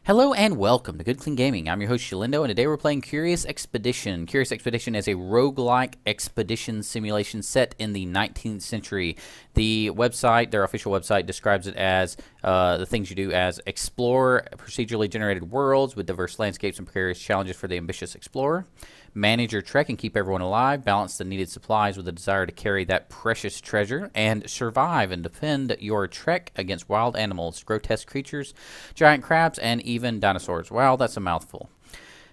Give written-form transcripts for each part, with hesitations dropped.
Hello and welcome to Good Clean Gaming. I'm your host Shalindo, and today we're playing Curious Expedition. Curious Expedition is a roguelike expedition simulation set in the 19th century. The website, their official website, describes it as the things you do as explore procedurally generated worlds with diverse landscapes and precarious challenges for the ambitious explorer. Manage your trek and keep everyone alive. Balance the needed supplies with a desire to carry that precious treasure. And survive and defend your trek against wild animals, grotesque creatures, giant crabs, and even dinosaurs. Wow, that's a mouthful.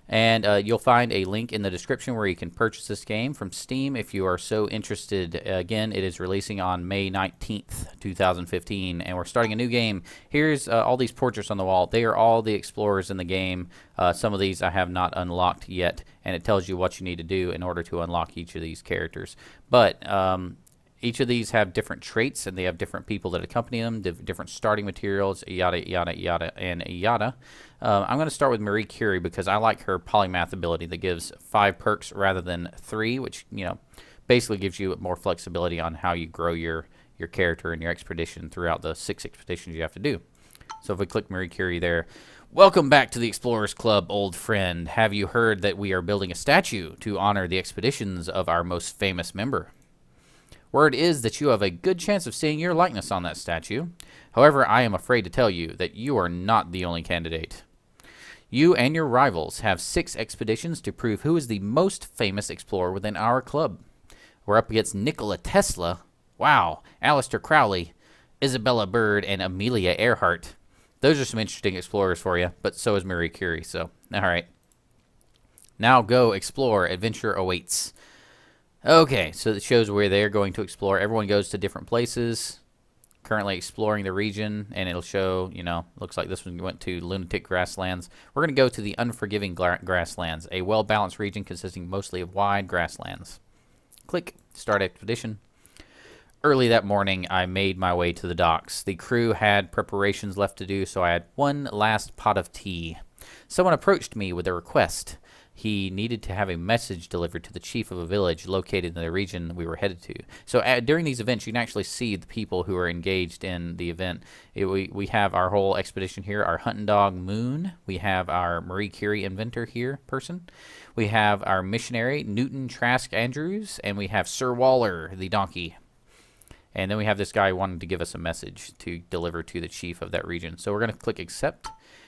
And you'll find a link in the description where you can purchase this game from Steam if you are so interested. Again, it is releasing on May 19th, 2015, and we're starting a new game. Here's all these portraits on the wall. They are all the explorers in the game. Some of these I have not unlocked yet, and it tells you what you need to do in order to unlock each of these characters. But each of these have different traits, and they have different people that accompany them, different starting materials, yada, yada, yada, and yada. I'm going to start with Marie Curie because I like her polymath ability that gives 5 perks rather than 3, which, you know, basically gives you more flexibility on how you grow your character and your expedition throughout the 6 expeditions you have to do. So if we click Marie Curie there, welcome back to the Explorers Club, old friend. Have you heard that we are building a statue to honor the expeditions of our most famous member? Word is that you have a good chance of seeing your likeness on that statue. However, I am afraid to tell you that you are not the only candidate. You and your rivals have 6 expeditions to prove who is the most famous explorer within our club. We're up against Nikola Tesla, wow, Aleister Crowley, Isabella Bird, and Amelia Earhart. Those are some interesting explorers for you, but so is Marie Curie, so, alright. Now go explore, adventure awaits. Okay, so it shows where they're going to explore. Everyone goes to different places, currently exploring the region, and it'll show, you know, looks like this one went to Lunatic Grasslands. We're going to go to the Unforgiving Grasslands, a well-balanced region consisting mostly of wide grasslands. Click Start Expedition. Early that morning, I made my way to the docks. The crew had preparations left to do, so I had one last pot of tea. Someone approached me with a request. He needed to have a message delivered to the chief of a village located in the region we were headed to. So during these events, you can actually see the people who are engaged in the event. We have our whole expedition here, our hunting dog Moon. We have our Marie Curie inventor here, person. We have our missionary, Newton Trask Andrews, and we have Sir Waller, the donkey. And then we have this guy wanting to give us a message to deliver to the chief of that region. So we're going to click Accept.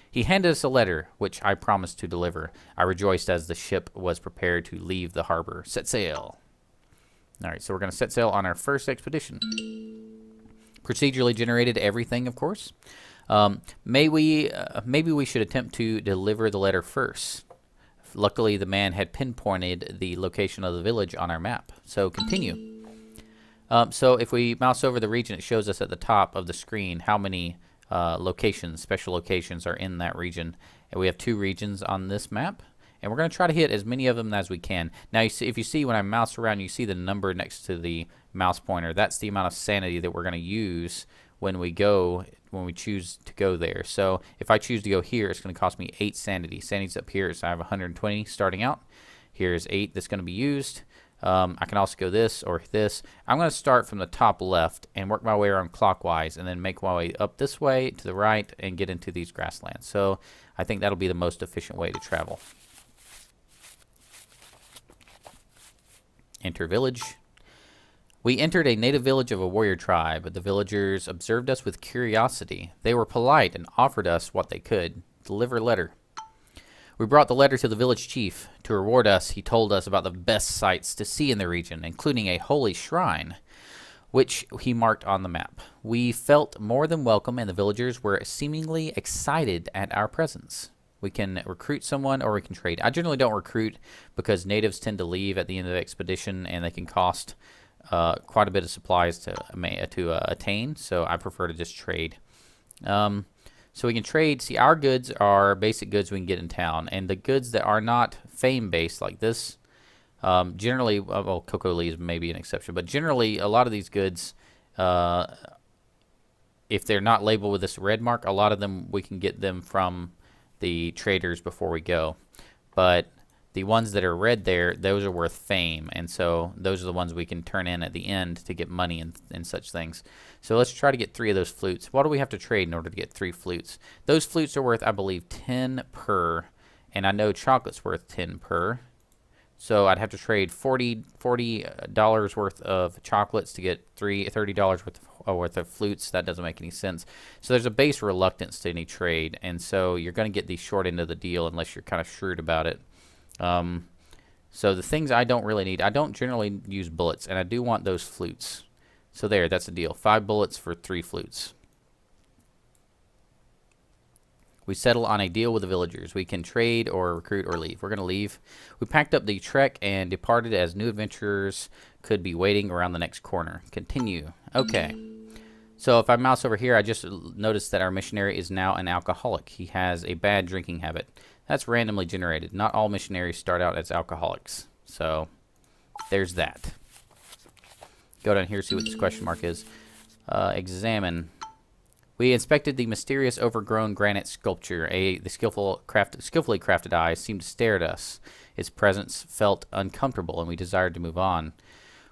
He handed us a letter, which I promised to deliver. I rejoiced as the ship was prepared to leave the harbor. Set sail. All right, so we're going to set sail on our first expedition. Procedurally generated everything, of course. Maybe we should attempt to deliver the letter first. Luckily, the man had pinpointed the location of the village on our map. So continue. So if we mouse over the region, it shows us at the top of the screen how many locations, special locations are in that region. And we have 2 regions on this map, and we're going to try to hit as many of them as we can. Now, you see, if you see when I mouse around, you see the number next to the mouse pointer. That's the amount of sanity that we're going to use when we choose to go there. So if I choose to go here, it's going to cost me 8 sanity. Sanity's up here, so I have 120 starting out. Here's 8 that's going to be used. I can also go this or this. I'm going to start from the top left and work my way around clockwise and then make my way up this way to the right and get into these grasslands. So I think that'll be the most efficient way to travel. Enter village. We entered a native village of a warrior tribe, but the villagers observed us with curiosity. They were polite and offered us what they could. Deliver letter. We brought the letter to the village chief. To reward us, he told us about the best sights to see in the region, including a holy shrine, which he marked on the map. We felt more than welcome, and the villagers were seemingly excited at our presence. We can recruit someone, or we can trade. I generally don't recruit because natives tend to leave at the end of the expedition, and they can cost quite a bit of supplies to attain, so I prefer to just trade. So we can trade. See, our goods are basic goods we can get in town, and the goods that are not fame-based like this, generally, well, cocoa leaves may be an exception, but generally a lot of these goods, if they're not labeled with this red mark, a lot of them we can get them from the traders before we go. But The ones that are red there, those are worth fame, and so those are the ones we can turn in at the end to get money and such things. So let's try to get 3 of those flutes. What do we have to trade in order to get 3 flutes? Those flutes are worth, I believe, 10 per, and I know chocolate's worth 10 per. So I'd have to trade $40 worth of chocolates to get $30 worth of flutes. That doesn't make any sense. So there's a base reluctance to any trade, and so you're going to get the short end of the deal unless you're kind of shrewd about it. So the things I don't really need, I don't generally use bullets, and I do want those flutes. So there, that's the deal. 5 bullets for 3 flutes. We settle on a deal with the villagers. We can trade or recruit or leave. We're going to leave. We packed up the trek and departed as new adventurers could be waiting around the next corner. Continue. Okay. So if I mouse over here, I just noticed that our missionary is now an alcoholic. He has a bad drinking habit. That's randomly generated. Not all missionaries start out as alcoholics. So there's that. Go down here, see what this question mark is. Examine. We inspected the mysterious overgrown granite sculpture. The skillfully crafted eyes seemed to stare at us. Its presence felt uncomfortable, and we desired to move on.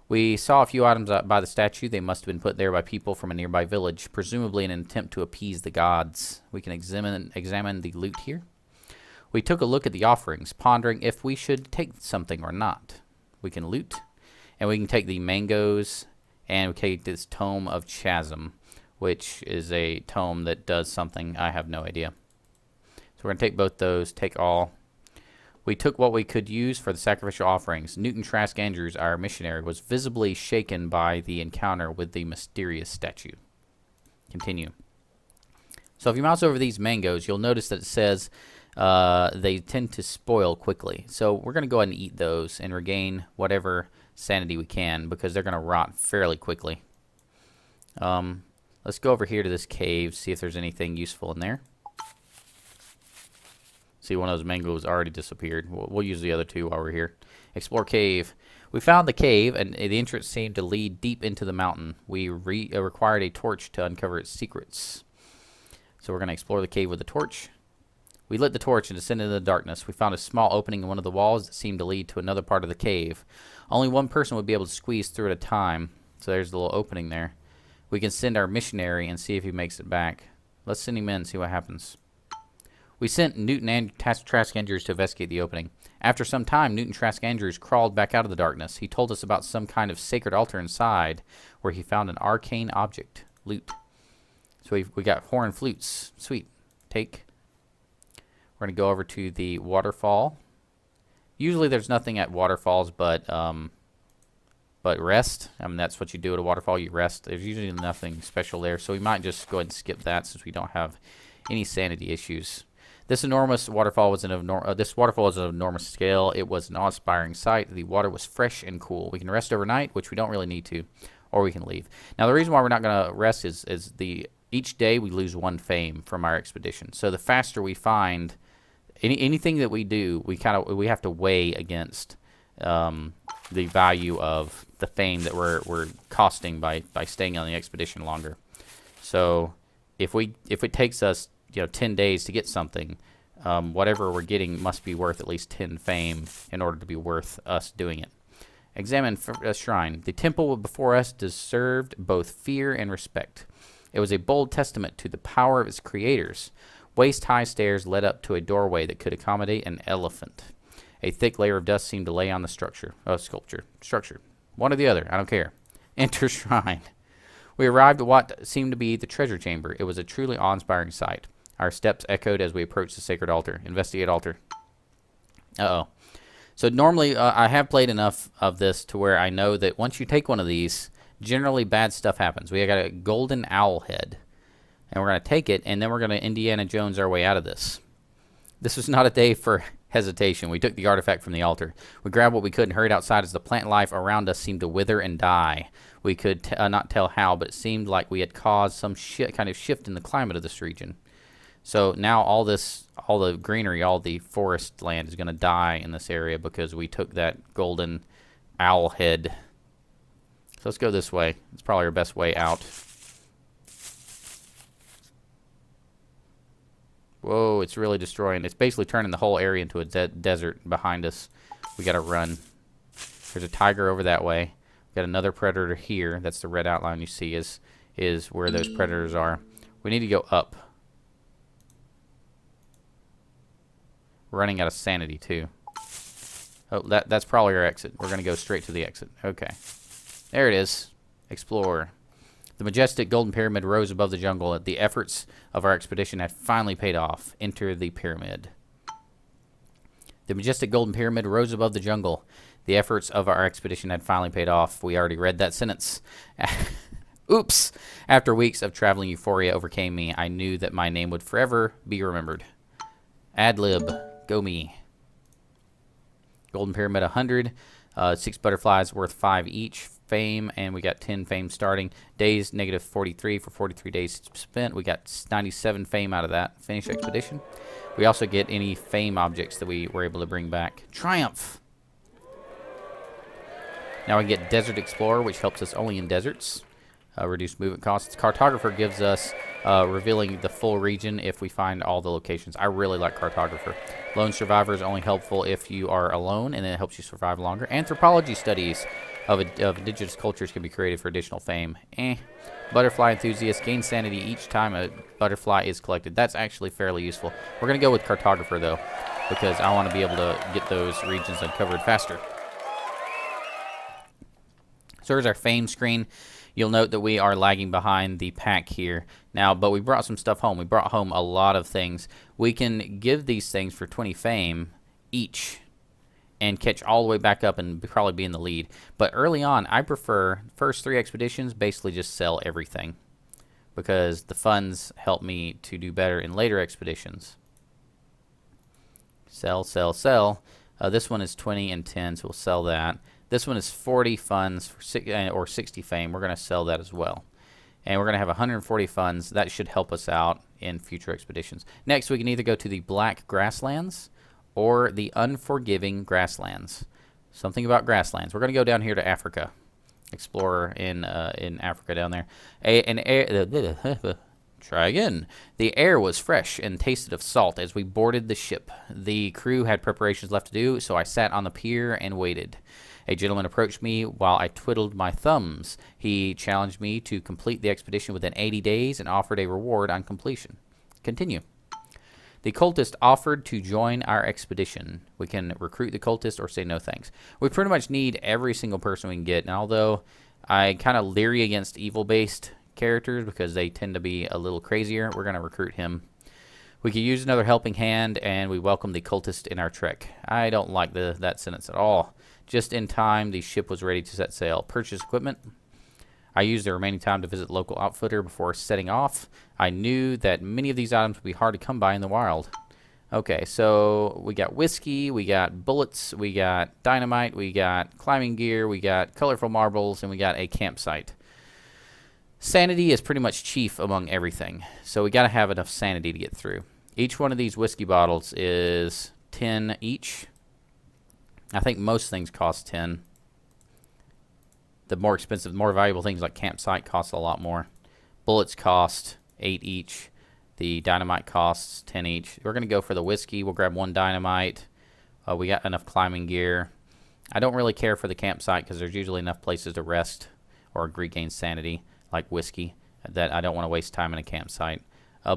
We saw a few items by the statue. They must have been put there by people from a nearby village, presumably in an attempt to appease the gods. We can examine the loot here. We took a look at the offerings, pondering if we should take something or not. We can loot, and we can take the mangoes, and we take this Tome of Chasm, which is a tome that does something. I have no idea. So we're going to take both those, take all. We took what we could use for the sacrificial offerings. Newton Trask Andrews, our missionary, was visibly shaken by the encounter with the mysterious statue. Continue. So if you mouse over these mangoes, you'll notice that it says they tend to spoil quickly. So we're going to go ahead and eat those and regain whatever sanity we can, because they're going to rot fairly quickly. Let's go over here to this cave, see if there's anything useful in there. See, one of those mangoes already disappeared. We'll use the other 2 while we're here. Explore cave. We found the cave, and the entrance seemed to lead deep into the mountain. We required a torch to uncover its secrets. So we're going to explore the cave with a torch. We lit the torch and descended into the darkness. We found a small opening in one of the walls that seemed to lead to another part of the cave. Only one person would be able to squeeze through at a time. So there's the little opening there. We can send our missionary and see if he makes it back. Let's send him in and see what happens. We sent Newton Trask Andrews to investigate the opening. After some time, Newton Trask Andrews crawled back out of the darkness. He told us about some kind of sacred altar inside, where he found an arcane object. Loot. So we got horn flutes. Sweet. Take. We're going to go over to the waterfall. Usually there's nothing at waterfalls but rest. I mean, that's what you do at a waterfall. You rest. There's usually nothing special there, so we might just go ahead and skip that since we don't have any sanity issues. This waterfall was an enormous scale. It was an awe-inspiring sight. The water was fresh and cool. We can rest overnight, which we don't really need to, or we can leave. Now, the reason why we're not going to rest is each day we lose 1 fame from our expedition. So the faster we find anything that we do, we have to weigh against the value of the fame that we're costing by staying on the expedition longer. So if it takes us 10 days to get something, whatever we're getting must be worth at least 10 fame in order to be worth us doing it. Examine a shrine. The temple before us deserved both fear and respect. It was a bold testament to the power of its creators. Waist-high stairs led up to a doorway that could accommodate an elephant. A thick layer of dust seemed to lay on the sculpture. One or the other, I don't care. Enter shrine. We arrived at what seemed to be the treasure chamber. It was a truly awe-inspiring sight. Our steps echoed as we approached the sacred altar. Investigate altar. Uh-oh. So normally, I have played enough of this to where I know that once you take one of these, generally bad stuff happens. We got a golden owl head, and we're going to take it, and then we're going to Indiana Jones our way out of this. This was not a day for hesitation. We took the artifact from the altar. We grabbed what we could and hurried outside as the plant life around us seemed to wither and die. We could not tell how, but it seemed like we had caused some kind of shift in the climate of this region. So now all the greenery, all the forest land is going to die in this area because we took that golden owl head. So let's go this way. It's probably our best way out. Whoa, it's really destroying. It's basically turning the whole area into a desert behind us. We got to run. There's a tiger over that way. We got another predator here. That's the red outline you see is where those predators are. We need to go up. We're running out of sanity too. Oh, that's probably our exit. We're going to go straight to the exit. Okay. There it is. Explore. The majestic golden pyramid rose above the jungle. The efforts of our expedition had finally paid off. Enter the pyramid. The majestic golden pyramid rose above the jungle. The efforts of our expedition had finally paid off. We already read that sentence. Oops. After weeks of traveling, euphoria overcame me. I knew that my name would forever be remembered. Ad lib. Go me. Golden pyramid 100. 6 butterflies worth 5 each. Fame, and we got 10 fame starting. Days, negative 43 for 43 days spent. We got 97 fame out of that. Finish expedition. We also get any fame objects that we were able to bring back. Triumph! Now we get Desert Explorer, which helps us only in deserts. Reduced movement costs. Cartographer gives us revealing the full region if we find all the locations. I really like Cartographer. Lone Survivor is only helpful if you are alone, and it helps you survive longer. Anthropology studies of indigenous cultures can be created for additional fame. Butterfly enthusiast gain sanity each time a butterfly is collected. That's actually fairly useful. We're going to go with Cartographer, though, because I want to be able to get those regions uncovered faster. So here's our fame screen. You'll note that we are lagging behind the pack here now, but we brought some stuff home. We brought home a lot of things. We can give these things for 20 fame each and catch all the way back up and probably be in the lead. But early on, I prefer first 3 expeditions basically just sell everything because the funds help me to do better in later expeditions. Sell, sell, sell. This one is 20 and 10, so we'll sell that. This one is 40 funds for or 60 fame. We're going to sell that as well. And we're going to have 140 funds. That should help us out in future expeditions. Next, we can either go to the Black Grasslands or the Unforgiving Grasslands. Something about grasslands. We're going to go down here to Africa. Explorer in Africa down there. Try again. The air was fresh and tasted of salt as we boarded the ship. The crew had preparations left to do, so I sat on the pier and waited. A gentleman approached me while I twiddled my thumbs. He challenged me to complete the expedition within 80 days and offered a reward on completion. Continue. The cultist offered to join our expedition. We can recruit the cultist or say no thanks. We pretty much need every single person we can get. And although I kind of leery against evil-based characters because they tend to be a little crazier, we're going to recruit him. We could use another helping hand, and we welcome the cultist in our trek. I don't like that sentence at all. Just in time, the ship was ready to set sail. Purchase equipment. I used the remaining time to visit the local outfitter before setting off. I knew that many of these items would be hard to come by in the wild. Okay, so we got whiskey, we got bullets, we got dynamite, we got climbing gear, we got colorful marbles, and we got a campsite. Sanity is pretty much chief among everything, so we got to have enough sanity to get through. Each one of these whiskey bottles is 10 each. I think most things cost 10. The more expensive, more valuable things like campsite cost a lot more. Bullets cost 8 each. The dynamite costs 10 each. We're going to go for the whiskey. We'll grab 1 dynamite. We got enough climbing gear. I don't really care for the campsite because there's usually enough places to rest or regain sanity, like whiskey, that I don't want to waste time in a campsite.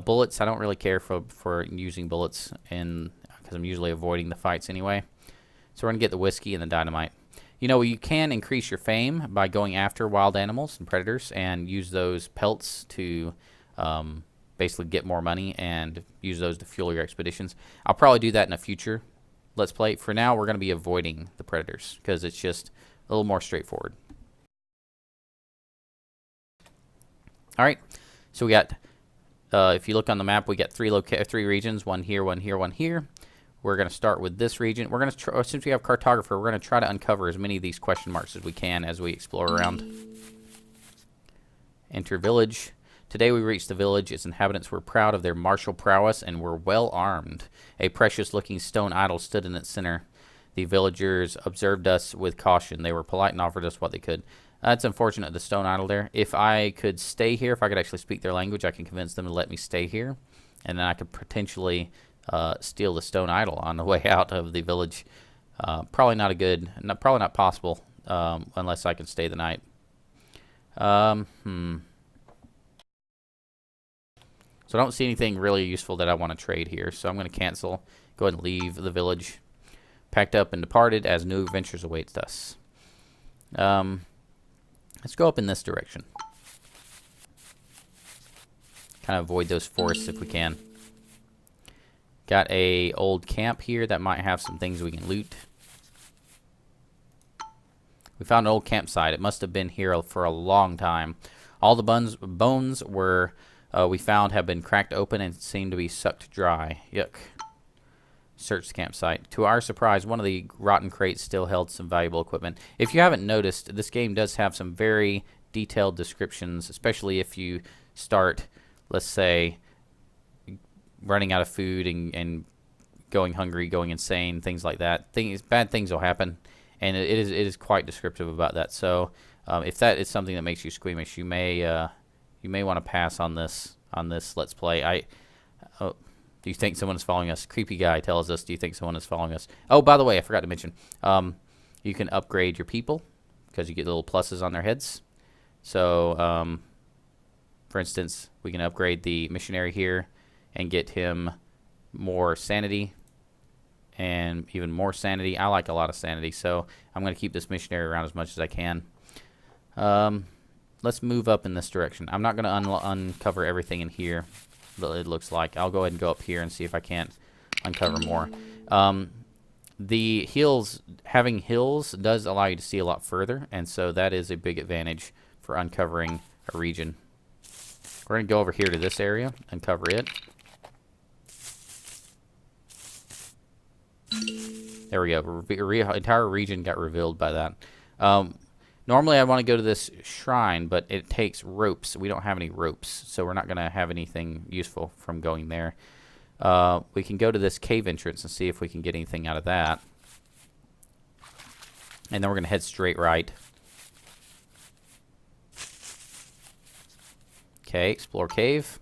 Bullets, I don't really care for using bullets because I'm usually avoiding the fights anyway. So we're going to get the whiskey and the dynamite. You know, you can increase your fame by going after wild animals and predators and use those pelts to basically get more money and use those to fuel your expeditions. I'll probably do that in a future Let's Play. For now, we're going to be avoiding the predators because it's just a little more straightforward. All right, so we got, if you look on the map, we got three regions, one here, one here, one here. We're going to start with this region. We're going to try, since we have Cartographer, we're going to try to uncover as many of these question marks as we can as we explore around. Enter village. Today we reached the village. Its inhabitants were proud of their martial prowess and were well armed. A precious-looking stone idol stood in its center. The villagers observed us with caution. They were polite and offered us what they could. That's unfortunate, the stone idol there. If I could stay here, if I could actually speak their language, I can convince them to let me stay here. and then I could potentially steal the stone idol on the way out of the village. Probably not a good, probably not possible unless I can stay the night. So I don't see anything really useful that I want to trade here, so I'm going to cancel. Go ahead and leave the village. Packed up and departed as new adventures awaits us. Let's go up in this direction. Kind of avoid those forests if we can. Got a old camp here that might have some things we can loot. We found an old campsite. It must have been here for a long time. All the bones we found have been cracked open and seem to be sucked dry. Yuck. Search the campsite. To our surprise, one of the rotten crates still held some valuable equipment. If you haven't noticed, this game does have some very detailed descriptions, especially if you start, let's say, running out of food and going hungry, going insane, things like that. Bad things will happen, and it is quite descriptive about that. So if that is something that makes you squeamish, you may want to pass on this Let's Play. Do you think someone is following us? Creepy guy tells us, do you think someone is following us? Oh, by the way, I forgot to mention, you can upgrade your people because you get little pluses on their heads. So, for instance, we can upgrade the missionary here and get him more sanity and even more sanity. I like a lot of sanity, so I'm going to keep this missionary around as much as I can. Let's move up in this direction. I'm not going to uncover everything in here. It looks like I'll go ahead and go up here and see if I can't uncover more. The hills, having hills does allow you to see a lot further, and so that is a big advantage for uncovering a region. We're going to go over here to this area and cover it. There we go. Entire region got revealed by that. Normally I want to go to this shrine, but it takes ropes. We don't have any ropes, so we're not going to have anything useful from going there. We can go to this cave entrance and see if we can get anything out of that. And then we're going to head straight right. Okay, explore cave.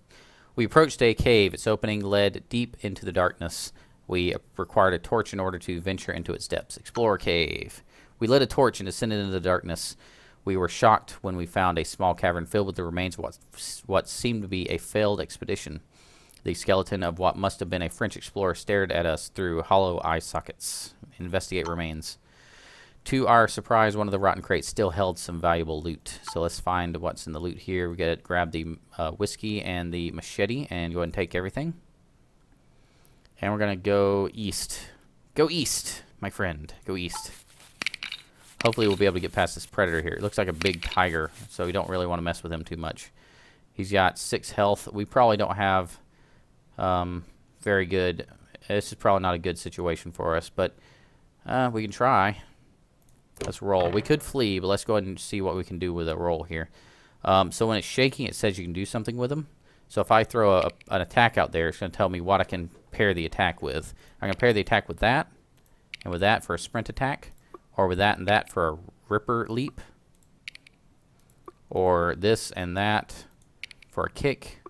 We approached a cave. Its opening led deep into the darkness. We required a torch in order to venture into its depths. Explore cave. We lit a torch and descended into the darkness. We were shocked when we found a small cavern filled with the remains of what seemed to be a failed expedition. The skeleton of what must have been a French explorer stared at us through hollow eye sockets. Investigate remains. To our surprise, one of the rotten crates still held some valuable loot. So let's find what's in the loot here. We got to grab the whiskey and the machete and go ahead and take everything. And we're going to go east. Go east, my friend. Go east. Hopefully we'll be able to get past this predator here. It looks like a big tiger, so we don't really want to mess with him too much. He's got 6 health. We probably don't have very good... This is probably not a good situation for us, but we can try. Let's roll. We could flee, but let's go ahead and see what we can do with a roll here. So when it's shaking, it says you can do something with them. So if I throw an attack out there, it's going to tell me what I can pair the attack with. I'm going to pair the attack with that, and with that for a sprint attack, or with that and that for a ripper leap, or this and that for a kick.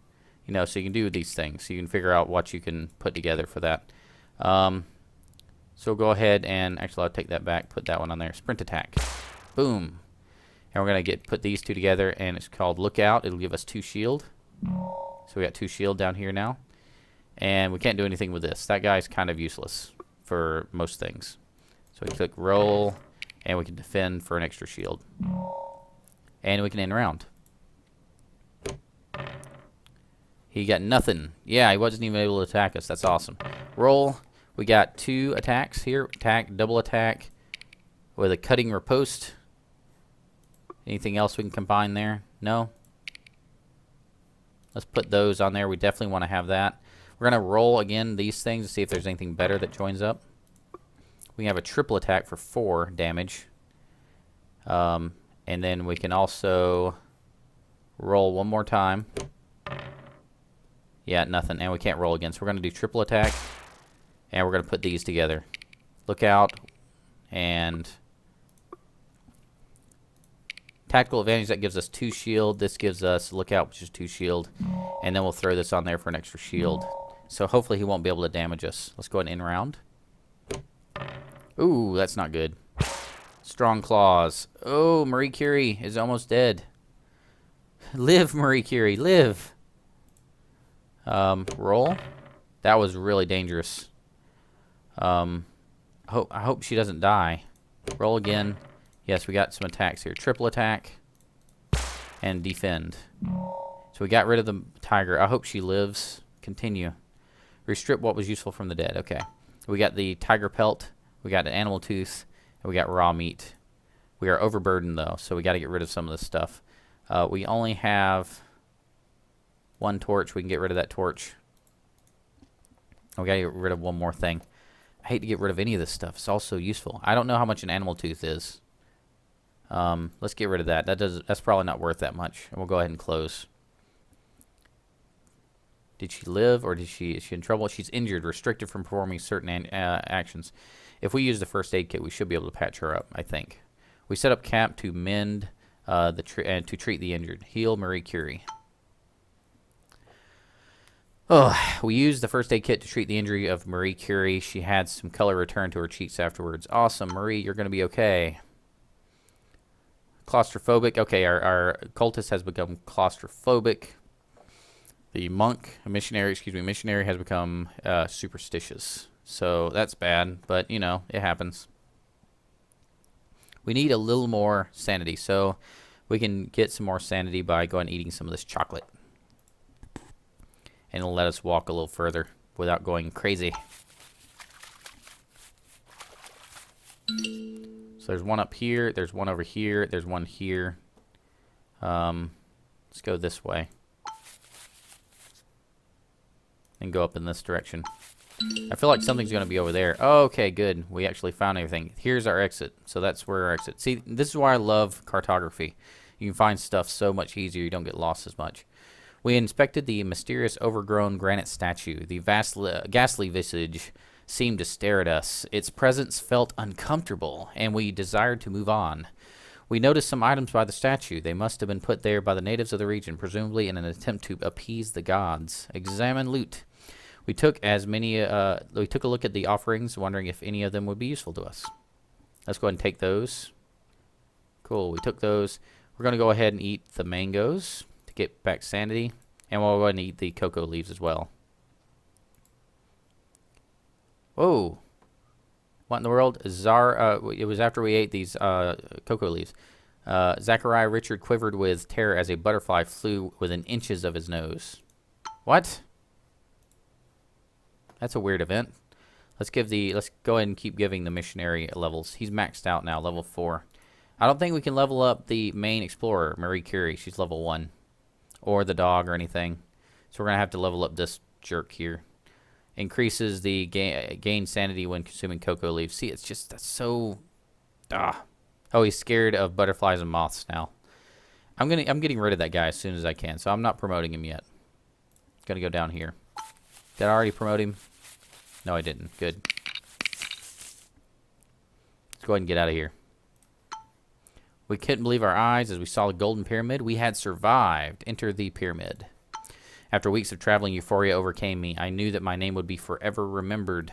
You know, so you can do these things. So you can figure out what you can put together for that. So go ahead and, actually I'll take that back, put that one on there. Sprint attack. Boom. And we're going to put these two together, and it's called Lookout. It'll give us 2 shield. So we got 2 shield down here now. And we can't do anything with this. That guy's kind of useless for most things. So we click roll, and we can defend for an extra shield. And we can end round. He got nothing. Yeah, he wasn't even able to attack us. That's awesome. Roll. We got 2 attacks here. Attack, double attack with a cutting riposte. Anything else we can combine there? No? Let's put those on there. We definitely want to have that. We're going to roll again these things to see if there's anything better that joins up. We have a triple attack for 4 damage. And then we can also roll one more time. Yeah, nothing. And we can't roll again. So we're going to do triple attack. And we're going to put these together. Lookout and tactical advantage. That gives us 2 shield. This gives us Lookout, which is 2 shield. And then we'll throw this on there for an extra shield. So hopefully he won't be able to damage us. Let's go ahead and end round. Ooh, that's not good. Strong claws. Oh, Marie Curie is almost dead. Live, Marie Curie, live. Roll. That was really dangerous. I hope she doesn't die. Roll again. Yes, we got some attacks here. Triple attack. And defend. So we got rid of the tiger. I hope she lives. Continue. Restrip what was useful from the dead. Okay. We got the tiger pelt. We got an animal tooth. And we got raw meat. We are overburdened, though, so we got to get rid of some of this stuff. We only have one torch. We can get rid of that torch. We got to get rid of one more thing. I hate to get rid of any of this stuff. It's all so useful. I don't know how much an animal tooth is. Let's get rid of that. That's probably not worth that much. And we'll go ahead and close. Did she live, or is she in trouble? She's injured, restricted from performing certain actions. If we use the first aid kit, we should be able to patch her up, I think. We set up camp to mend and to treat the injured. Heal Marie Curie. Oh, we used the first aid kit to treat the injury of Marie Curie. She had some color return to her cheeks afterwards. Awesome, Marie, you're going to be okay. Claustrophobic. Okay, our cultist has become claustrophobic. The missionary has become superstitious. So that's bad, but, you know, it happens. We need a little more sanity, so we can get some more sanity by going and eating some of this chocolate. And it'll let us walk a little further without going crazy. So there's one up here, there's one over here, there's one here. Let's go this way. And go up in this direction. I feel like something's going to be over there. Oh, okay, good. We actually found everything. Here's our exit. So that's where our exit. See, this is why I love cartography. You can find stuff so much easier. You don't get lost as much. We inspected the mysterious overgrown granite statue. The ghastly visage seemed to stare at us. Its presence felt uncomfortable, and we desired to move on. We noticed some items by the statue. They must have been put there by the natives of the region, presumably in an attempt to appease the gods. Examine loot. We took a look at the offerings, wondering if any of them would be useful to us. Let's go ahead and take those. Cool, we took those. We're going to go ahead and eat the mangoes to get back sanity. And we'll go ahead and eat the cocoa leaves as well. Whoa. What in the world? It was after we ate these cocoa leaves. Zachariah Richard quivered with terror as a butterfly flew within inches of his nose. What? That's a weird event. Let's go ahead and keep giving the missionary levels. He's maxed out now, level 4. I don't think we can level up the main explorer, Marie Curie. She's level 1. Or the dog or anything. So we're going to have to level up this jerk here. Increases the gain sanity when consuming cocoa leaves. See, it's just, that's so... Oh, he's scared of butterflies and moths now. I'm getting rid of that guy as soon as I can, so I'm not promoting him yet. Gonna go down here. Did I already promote him? No, I didn't. Good. Let's go ahead and get out of here. We couldn't believe our eyes as we saw the Golden Pyramid. We had survived. Enter the pyramid. After weeks of traveling, euphoria overcame me. I knew that my name would be forever remembered.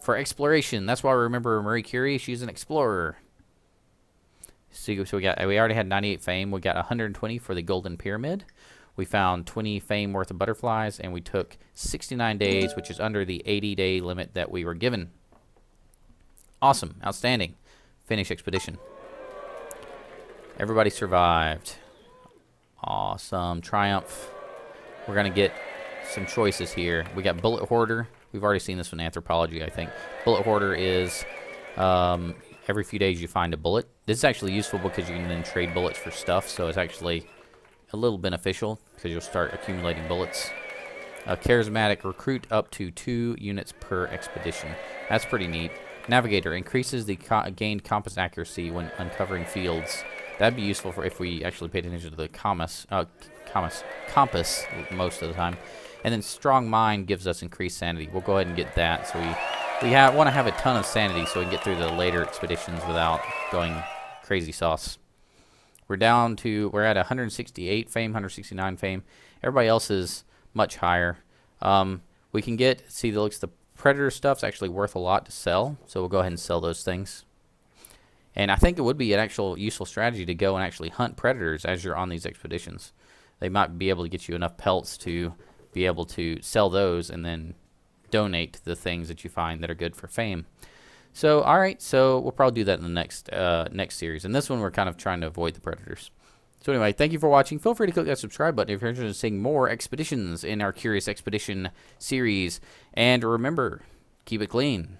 For exploration. That's why we remember Marie Curie. She's an explorer. So we already had 98 fame. We got 120 for the Golden Pyramid. We found 20 fame worth of butterflies, and we took 69 days, which is under the 80-day limit that we were given. Awesome. Outstanding. Finish expedition. Everybody survived. Awesome. Triumph. We're going to get some choices here. We got Bullet Hoarder. We've already seen this in Anthropology, I think. Bullet Hoarder is every few days you find a bullet. This is actually useful because you can then trade bullets for stuff, so it's actually a little beneficial because you'll start accumulating bullets. Charismatic. Recruit up to 2 units per expedition. That's pretty neat. Navigator. Increases the gained compass accuracy when uncovering fields. That'd be useful for if we actually paid attention to the compass most of the time. And then Strong Mind gives us increased sanity. We'll go ahead and get that. So we want to have a ton of sanity so we can get through the later expeditions without going crazy sauce. We're at 168 fame, 169 fame. Everybody else is much higher. We can get, see, the predator stuff's actually worth a lot to sell, so we'll go ahead and sell those things. And I think it would be an actual useful strategy to go and actually hunt predators as you're on these expeditions. They might be able to get you enough pelts to be able to sell those and then donate the things that you find that are good for fame. So, all right, so we'll probably do that in the next series. And this one, we're kind of trying to avoid the predators. So anyway, thank you for watching. Feel free to click that subscribe button if you're interested in seeing more expeditions in our Curious Expedition series. And remember, keep it clean.